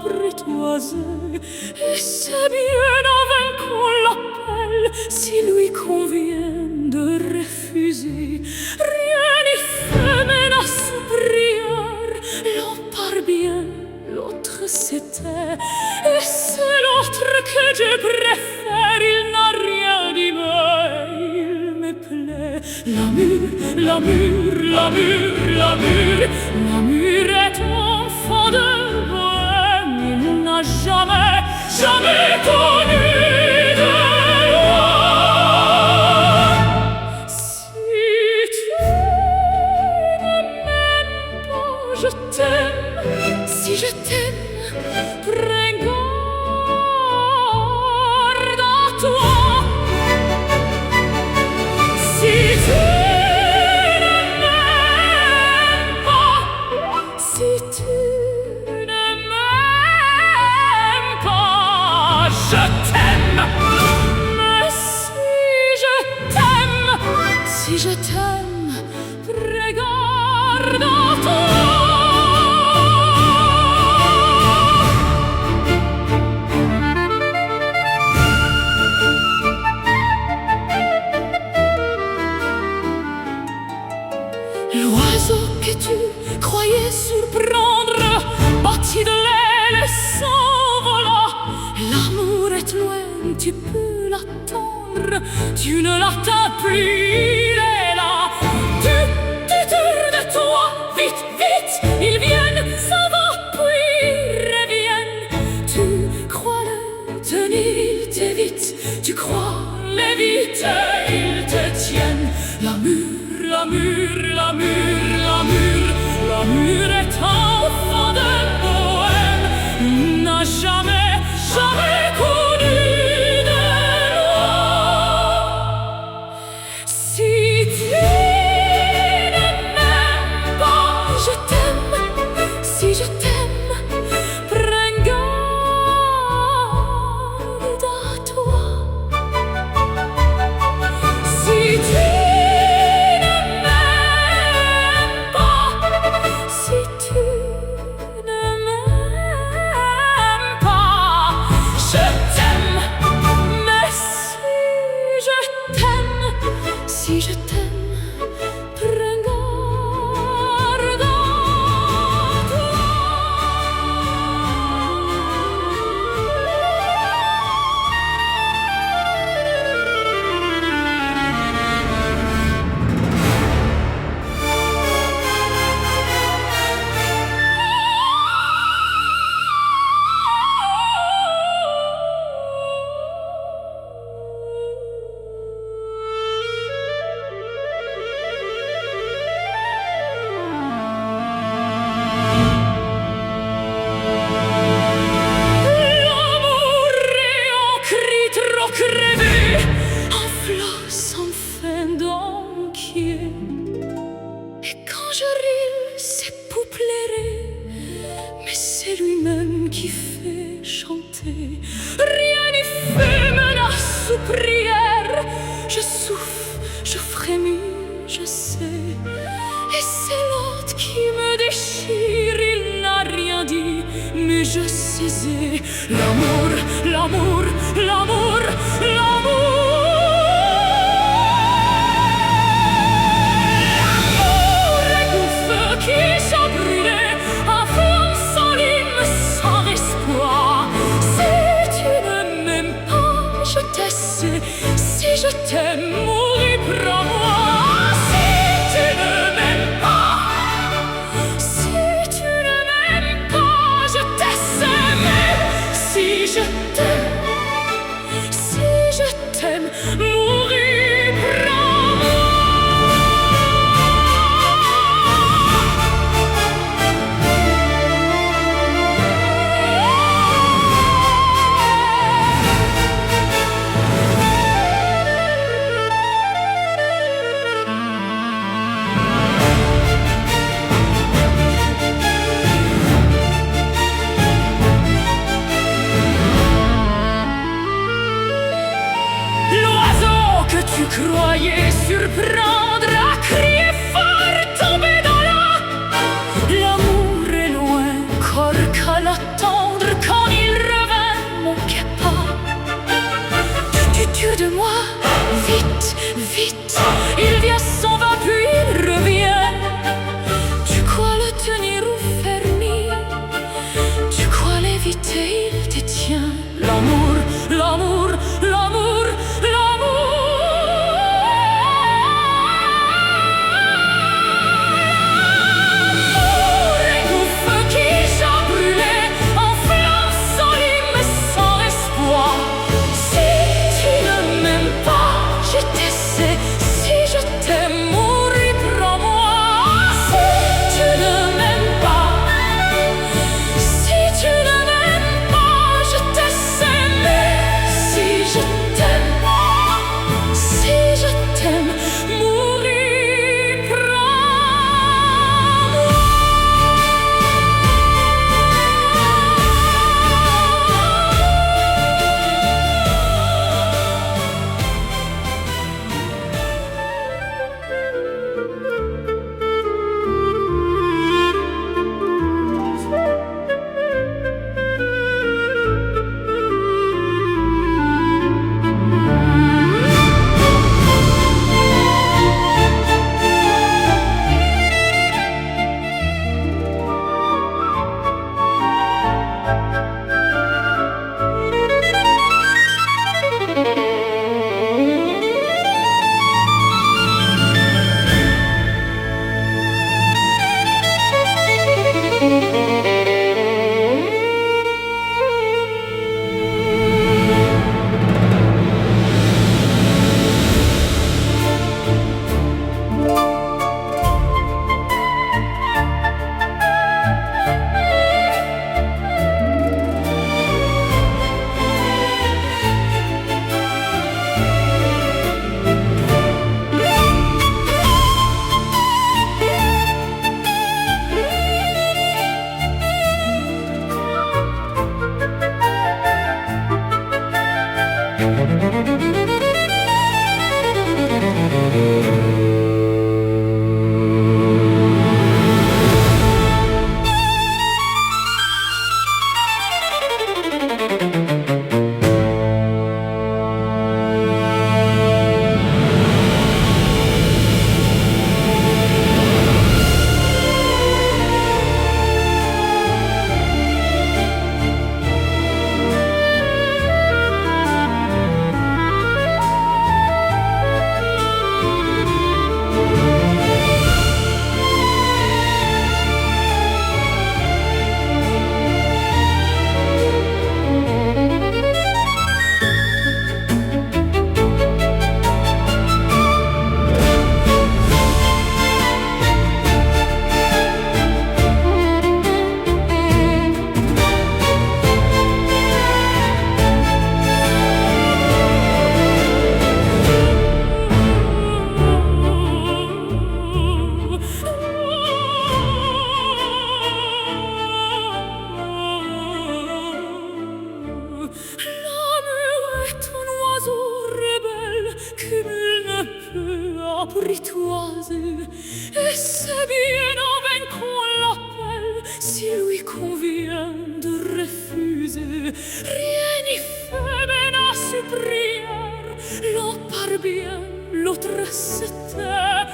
apprivoisé, et c'est bien avec qu'on l'appelle, si lui convient de refuser. Rien n'y fait menace ou prière, l'un part bien, l'autre s'était, et c'est l'autre que je préfère. Il n'a rien dit, mais il me plaît. L'amour, l'amour, l'amour, l'amour, l'amour est enfant de bohème. Il n'a jamais, jamais connu de loi. Si tu ne m'aimes pas, je t'aime. Si je t'aime, prends garde à toi. Si tu ne m'aimes pas, si tu ne m'aimes pas, je t'aime. Mais si je t'aime, prends garde à toi. L'oiseau que tu croyais surprendre battit de l'aile et s'envola. L'amour est loin, tu peux l'attendre, tu ne l'attends plus, il est là. Tu tournes de toi, vite, vite, ils viennent, ça va, puis ils reviennent. Tu crois le tenir, il t'évite, tu crois l'éviter, ils te tiennent. L'amour, l'amour, l'amour, l'amour, l'amour est enfant de bohème. Il n'a jamais, jamais connu de loi. Si tu ne m'aimes pas, je t'aime. Si je t'aime, prends garde à toi. Si tu si je t'aime, prends garde à toi. Crevé, un flot sans fin d'enquier. Et quand je ris, c'est pour plairer, mais c'est lui-même qui fait chanter. Rien n'y fait menace ou prière. Je souffre, je frémis, je sais. Et c'est l'autre qui me déchire. Il n'a rien dit, mais je sais. L'amour, l'amour, l'amour, l'amour. L'amour est un feu qui s'est brûlé, un feu sans lime, sans espoir. Si tu ne m'aimes pas, je t'essaie. Si je t'aime, mourir, prends-moi. Si tu ne m'aimes pas, si tu ne m'aimes pas, je t'essaie. Mais si je t'aime, si je t'aime, mourir, prends-moi. Tu croyais surprendre à crier fort, tomber dans la. L'amour est loin, corps qu'à l'attendre, plus de moi. Vite, vite, il vient, s'en va, puis il revient. Tu crois le tenir fermé, tu crois l'éviter, il te tient. L'amour, l'amour, l'amour, l'amour. Apprivoise, et c'est bien en vain qu'on l'appelle, si lui convient de refuser. Rien n'y fait, mais à ses prières, l'un parvient, l'autre se tait,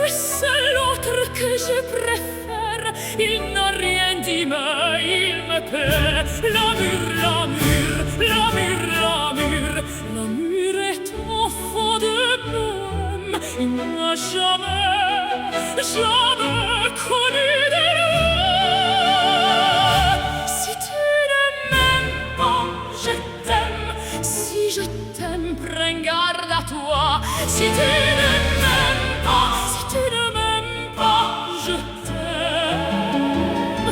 et c'est l'autre que je préfère. Il n'a rien dit, mais il me paie. La mûre, la mûre, la mûre, la mûre, la mûre est enfant de bohème. Il n'a jamais, jamais connu de l'heure. Si tu ne m'aimes pas, je t'aime. Si je t'aime, prends garde à toi. Si tu ne m'aimes pas, si tu ne m'aimes pas, je t'aime.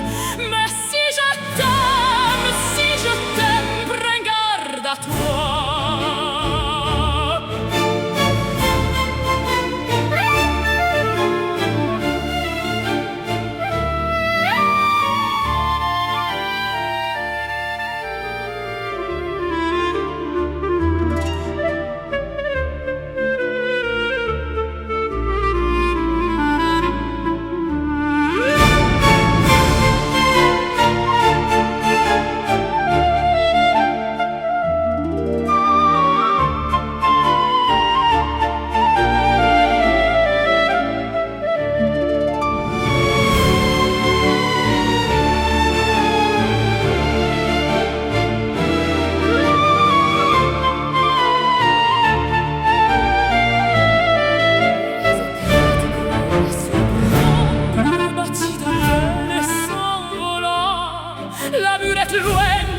Mais si je t'aime, prends garde à toi.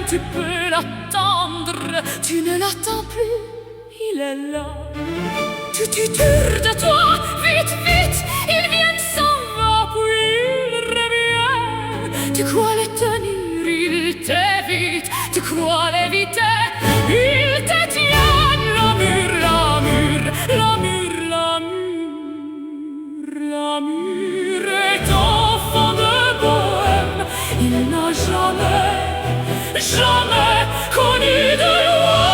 tu peux l'attendre. Tu ne l'attends plus, il est là. Tu tires de toi, vite, vite, il vient, s'en va, puis il revient. Tu crois le tenir, il t'évite. Tu crois l'éviter, il te tient. La mur, la mur, la mur, la mur, la mur est enfant de bohème. Il n'a jamais, jamais connu de loi.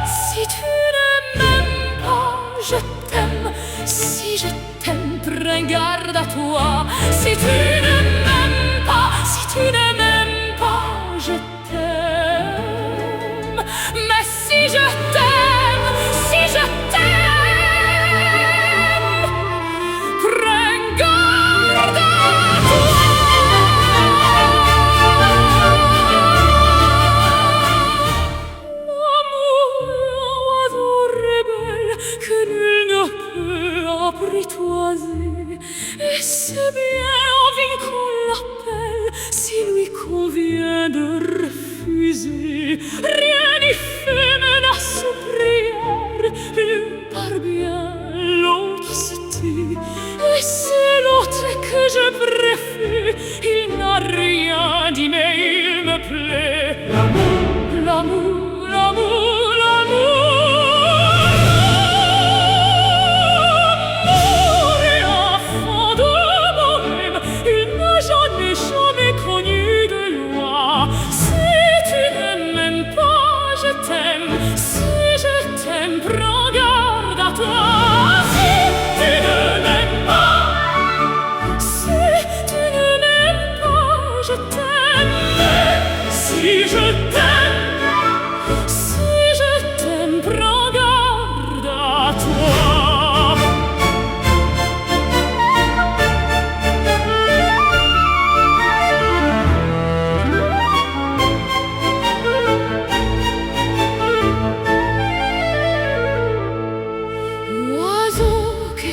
Si tu ne m'aimes pas, je t'aime. Si je t'aime, prends garde à toi. Si tu ne m'aimes pas, si tu ne m'aimes pas, je t'aime. Mais si je t'aime, si je t'aime, prends garde à toi. Que nul ne peut apprivoiser, et c'est bien en vain qu'on l'appelle, si lui convient de refuser. Rien n'y fait menace ou prière, l'un parvient, l'autre se tue, et c'est l'autre que je préfère. Il n'a rien dit, mais il me plaît. L'amour, l'amour, l'amour, l'amour. Prends garde à toi. Si tu ne m'aimes pas, si tu ne m'aimes pas, je t'aime. Si je t'aime, si je t'aime, prends garde à toi.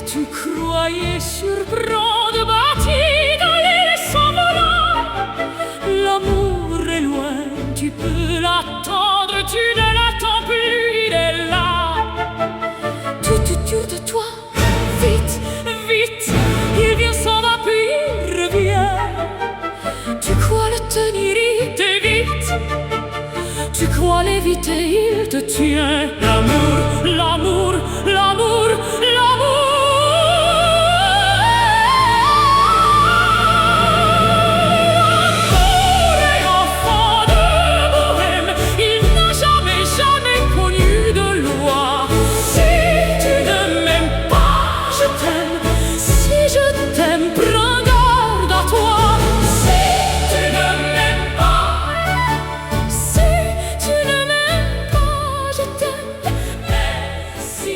Tu croyais surprendre, bâti dans l'air s'envolant. L'amour est loin, tu peux l'attendre, tu ne l'attends plus, il est là. Tu tires de toi, vite, vite, il vient, s'en va, puis il revient. Tu crois le tenir, il t'évite. Tu crois l'éviter, il te tient. L'amour, l'amour, l'amour, l'amour. Si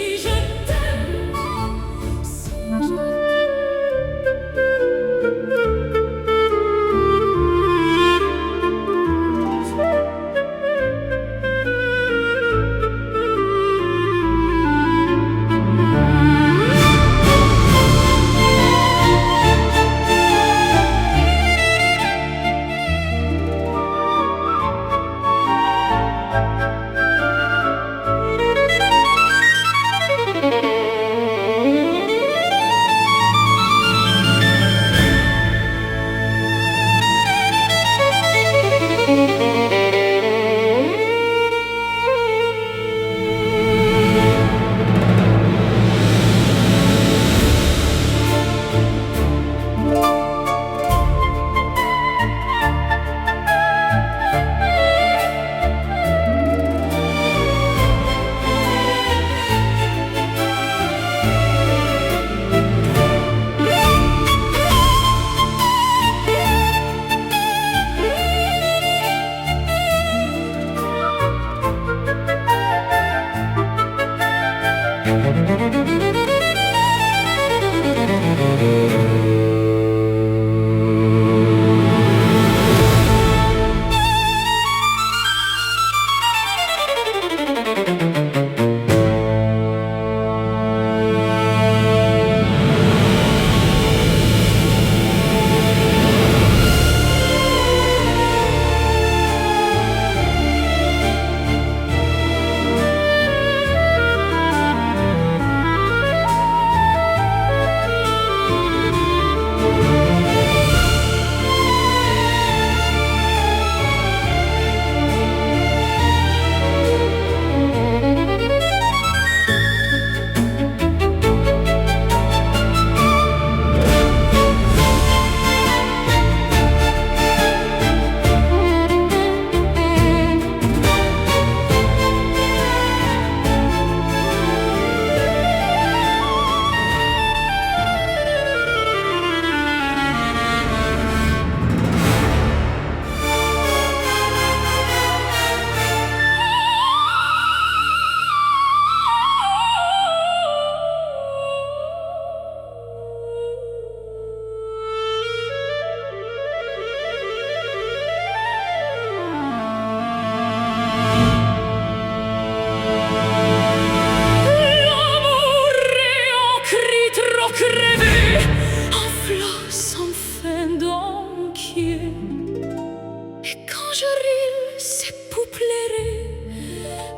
rire, c'est pour plairer,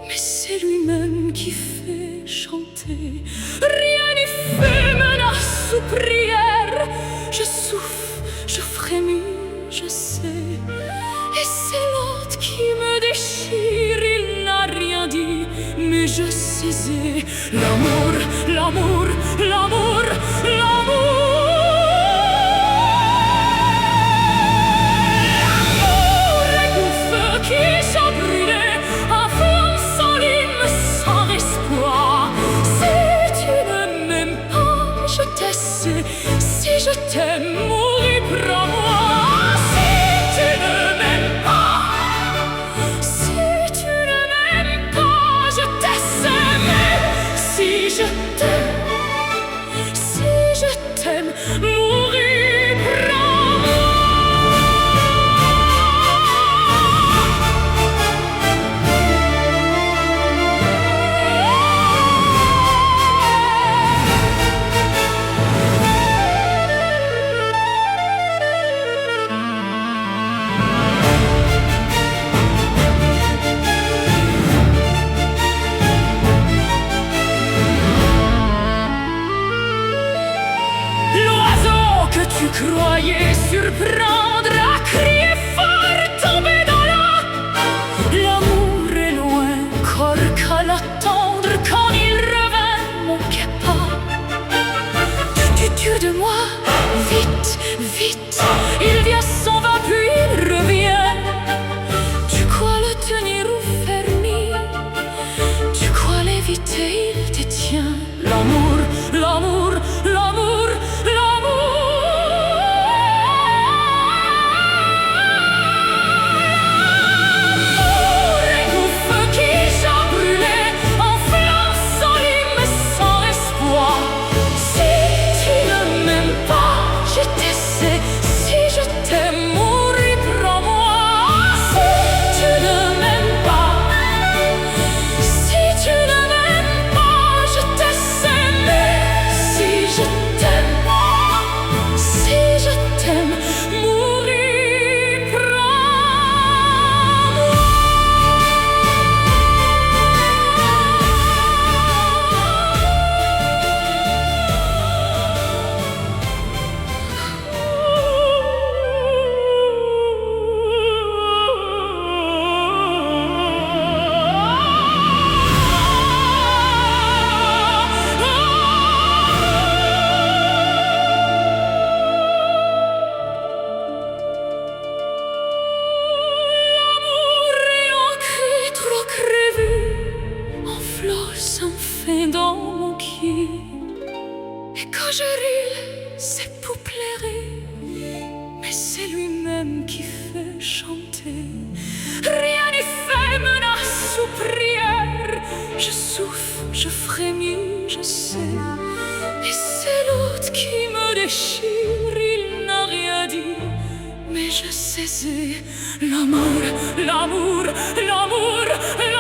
mais c'est lui-même qui fait chanter. Rien n'y fait, menace ou prière. Je souffre, je frémis, je sais. Et c'est l'autre qui me déchire. Il n'a rien dit, mais je sais. L'amour, l'amour, l'amour, l'amour. Si je t'aime, mourir pour moi. Si tu ne m'aimes pas, si tu ne m'aimes pas, je t'aime. Si je t'aime, mourir pour moi. Tu croyais surprendre à crier fort, tomber dans l'eau. L'amour est loin, corps qu'à l'attendre. Quand il revint, mon pas. Tu tires de moi, vite, vite. Il vient, s'en va, puis il revient. Tu crois le tenir ou fermer, tu crois l'éviter, il te tient. L'amour, l'amour, l'amour, l'amour. Dans mon pied. Et quand je ris, c'est pour plairer, mais c'est lui-même qui fait chanter. Rien n'y fait, menace ou prière. Je souffre, je frémis, je sais. Et c'est l'autre qui me déchire. Il n'a rien dit, mais je sais. L'amour, l'amour, l'amour, l'amour.